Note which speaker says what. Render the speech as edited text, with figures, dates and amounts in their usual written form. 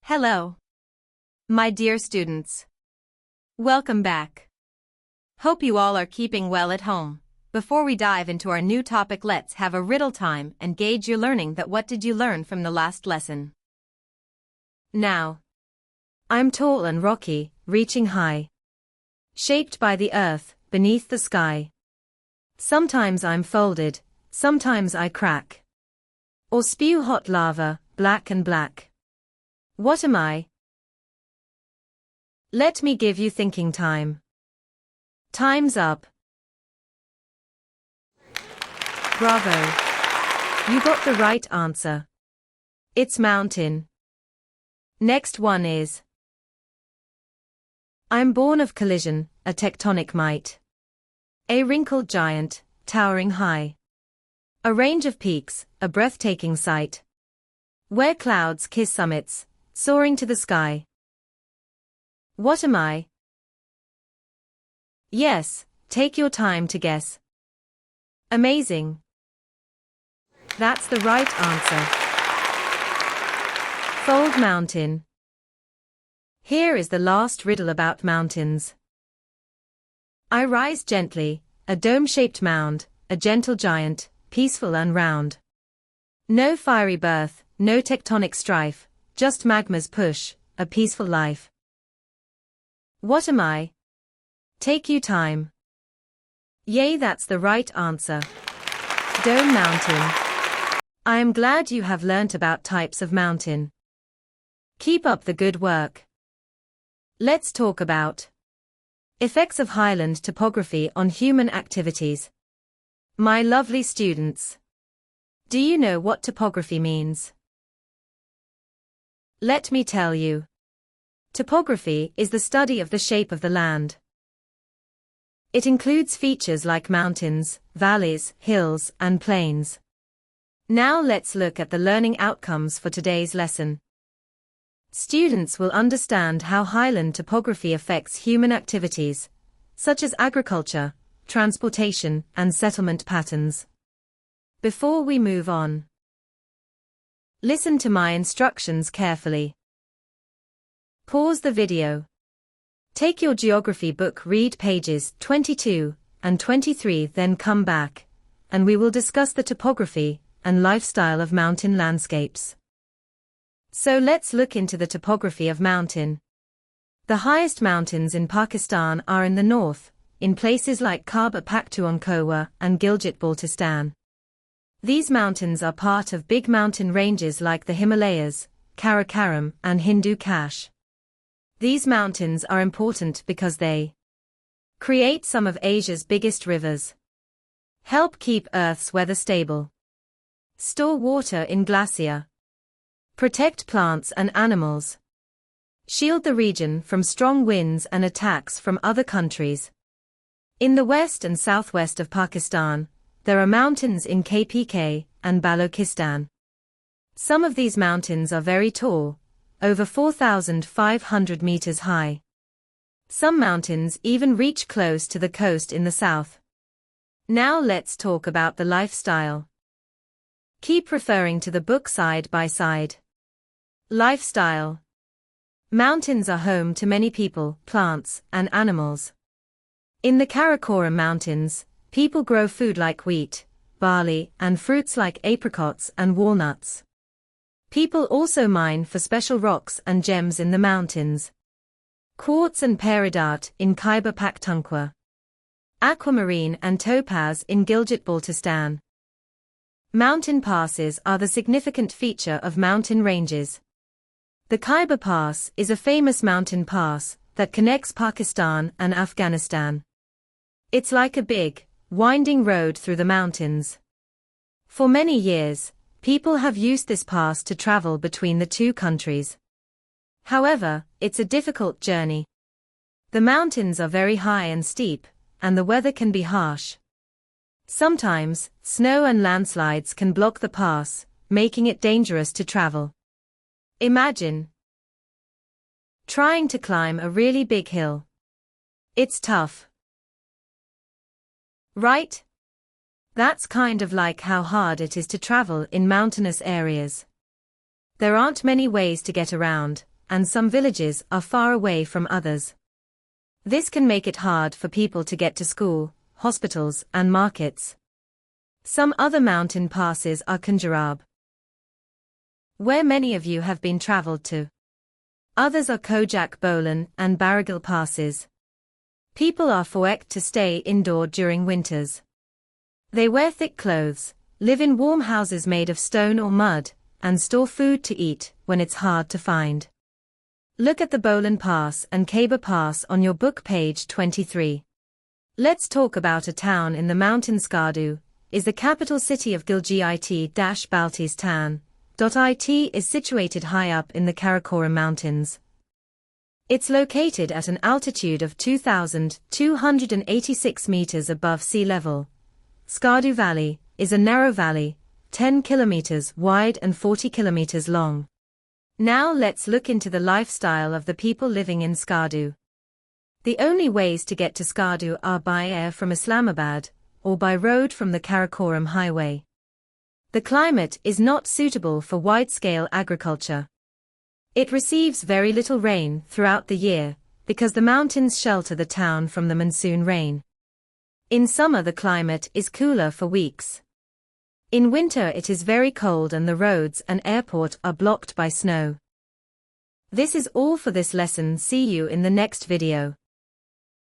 Speaker 1: Hello, my dear students. Welcome back. Hope you all are keeping well at home. Before we dive into our new topic, let's have a riddle time and gauge your learning. What did you learn from the last lesson? Now, I'm tall and rocky, reaching high, shaped by the earth, beneath the sky. Sometimes I'm folded, sometimes I crack, or spew hot lava, black and black. What am I? Let me give you thinking time. Time's up. Bravo! You got the right answer. It's mountain. Next one is: I'm born of collision, a tectonic might. A wrinkled giant, towering high. A range of peaks, a breathtaking sight. Where clouds kiss summits, soaring to the sky. What am I? Yes, take your time to guess. Amazing. That's the right answer. Fold mountain. Here is the last riddle about mountains. I rise gently, a dome-shaped mound, a gentle giant, peaceful and round. No fiery birth, no tectonic strife, just magma's push, a peaceful life. What am I? Take you time. Yay, that's the right answer. Dome mountain. I am glad you have learnt about types of mountain. Keep up the good work. Let's talk about effects of highland topography on human activities. My lovely students, do you know what topography means? Let me tell you. Topography is the study of the shape of the land. It includes features like mountains, valleys, hills, and plains. Now let's look at the learning outcomes for today's lesson. Students will understand how highland topography affects human activities, such as agriculture, transportation, and settlement patterns. Before we move on, listen to my instructions carefully. Pause the video. Take your geography book, read pages 22 and 23, then come back, and we will discuss the topography and lifestyle of mountain landscapes. So let's look into the topography of mountain. The highest mountains in Pakistan are in the north, in places like Khyber Pakhtunkhwa and Gilgit-Baltistan. These mountains are part of big mountain ranges like the Himalayas, Karakoram, and Hindu Kush. These mountains are important because they create some of Asia's biggest rivers, help keep Earth's weather stable, store water in glacier, protect plants and animals, shield the region from strong winds and attacks from other countries. In the west and southwest of Pakistan, there are mountains in KPK and Balochistan. Some of these mountains are very tall, over 4,500 meters high. Some mountains even reach close to the coast in the south. Now let's talk about the lifestyle. Keep referring to the book side by side. Lifestyle. Mountains are home to many people, plants, and animals. In the Karakoram Mountains, people grow food like wheat, barley, and fruits like apricots and walnuts. People also mine for special rocks and gems in the mountains. Quartz and peridot in Khyber Pakhtunkhwa. Aquamarine and topaz in Gilgit-Baltistan. Mountain passes are the significant feature of mountain ranges. The Khyber Pass is a famous mountain pass that connects Pakistan and Afghanistan. It's like a big, winding road through the mountains. For many years, people have used this pass to travel between the two countries. However, it's a difficult journey. The mountains are very high and steep, and the weather can be harsh. Sometimes, snow and landslides can block the pass, making it dangerous to travel. Imagine trying to climb a really big hill. It's tough, right? That's kind of like how hard it is to travel in mountainous areas. There aren't many ways to get around, and some villages are far away from others. This can make it hard for people to get to school, hospitals, and markets. Some other mountain passes are Kunjarab, where many of you have been traveled to. Others are Kojak Bolan and Baragil passes. People are forced to stay indoor during winters. They wear thick clothes, live in warm houses made of stone or mud, and store food to eat when it's hard to find. Look at the Bolan Pass and Khyber Pass on your book page 23. Let's talk about a town in the mountains. Skardu is the capital city of Gilgit-Baltistan. It is situated high up in the Karakoram Mountains. It's located at an altitude of 2,286 meters above sea level. Skardu Valley is a narrow valley, 10 kilometers wide and 40 kilometers long. Now let's look into the lifestyle of the people living in Skardu. The only ways to get to Skardu are by air from Islamabad, or by road from the Karakoram Highway. The climate is not suitable for wide-scale agriculture. It receives very little rain throughout the year, because the mountains shelter the town from the monsoon rain. In summer the climate is cooler for weeks. In winter it is very cold and the roads and airport are blocked by snow. This is all for this lesson. See you in the next video.